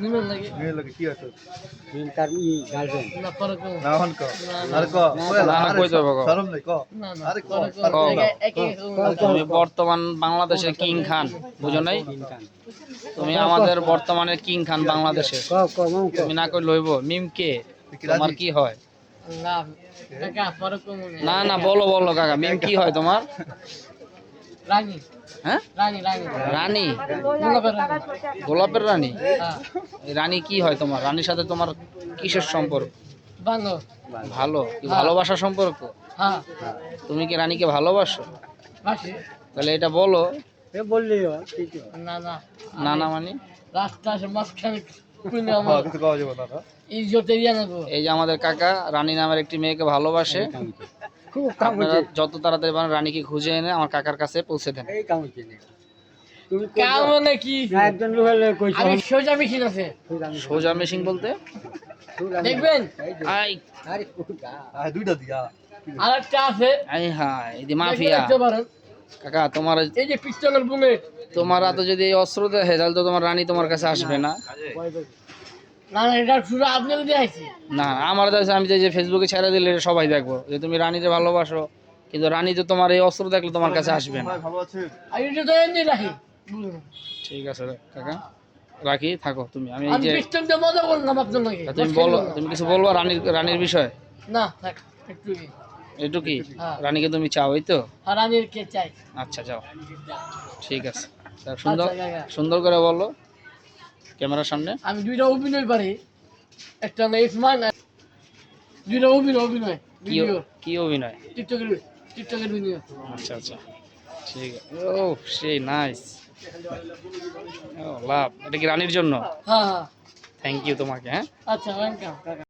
নিমেন লাগে মেয়ে লাগে কি আছে মিম তার গার্লফ্রেন্ড না পরে কো না হন কো আর কো না না কই যাবো গো। শরম নাই কো না না আরে কো পরে কও, কো কও। একে তুমি বর্তমান বাংলাদেশের কিং খান, বুঝো নাই? তুমি আমাদের বর্তমানের কিং খান বাংলাদেশের। তুমি না কই লইব মিম কে? তোমার কি হয়? না কাকা পরে কো না না বলো বলো কাকা, মিম কি হয় তোমার? রানী হ্যাঁ, রানী রানী রানী, গোলাপের রানী গোলাপের রানী। হ্যাঁ এই রানী কি হয় তোমার? রানীর সাথে তোমার কিসের সম্পর্ক? বাংলো ভালো কি ভালোবাসার সম্পর্ক? হ্যাঁ তুমি কি রানীকে ভালোবাসো? বাসি তাহলে এটা বলো। এ বললি ঠিক না না না না মানে রাস্তার মাঝখানে কোন হ্যাঁ আমার কিছু কওয়া যাবে না না ইজ্জত এরিয়া নেবো এই যে আমাদের কাকা রানী নামের একটি মেয়েকে ভালোবাসে। খুব কাম আপনারা যত তাড়াতাড়ি পারেন রানীকে খুঁজে এনে আমার কাকার কাছে পৌঁছে দেন। এই কাম হচ্ছে না তুমি কাম মানে কি একজন লোক হলে কইছো আমি সোজা মেশিন আছে সোজা মেশিন বলতে দেখবেন আই আরে কোটা আর দুইটা দিয়া আরেকটা আছে আই হাই এই যে দেখে মাফিয়া। রাখতে পারেন। কাকা তোমার এই যে পিস্তলের বুলেট তোমার হাতে যদি এই অস্ত্র দেখে তাহলে তো তোমার রানী তোমার কাছে আসবে না। না না এটা শুধু আপনি যদি আইছি না আমার কাছে আমি যে ফেসবুকে ছেড়ে দিলে এটা সবাই দেখবো যে তুমি রানীকে ভালোবাসো, কিন্তু রানী তো তোমার এই অস্ত্র দেখলে তোমার কাছে আসবে না। ভাই ভালো আছেন আর এটা তো এমনি রাখি বুঝলেন? ঠিক আছে কাকা, রাখি থাকো তুমি। আমি এই আমি যে পিস্তল দিয়ে মজা করলাম আপনার লাগে তুমি বলো, তুমি কিছু বলবো রানীর বিষয়? না থাক একটু একটু কি হ্যাঁ। রানীকে তুমি চাও এই তো? আর রানীর কে চাই আচ্ছা যাও, ঠিক আছে। তা সুন্দর আচ্ছা, কাকা। সুন্দর করে বলো ক্যামেরার সামনে। আমি দুইটা অভিনয় পারি, একটা না ইসমান দুইটা অভিনয় কি ভিডিও কি অভিনয়? টিকটকের ভিডিও আচ্ছা আচ্ছা ঠিক আছে। ও সেই নাইস, ও লাভ। এটা কি রানীর জন্য? হ্যাঁ হ্যাঁ থ্যাংক ইউ তোমাকে। হ্যাঁ আচ্ছা ওয়েলকাম কাকা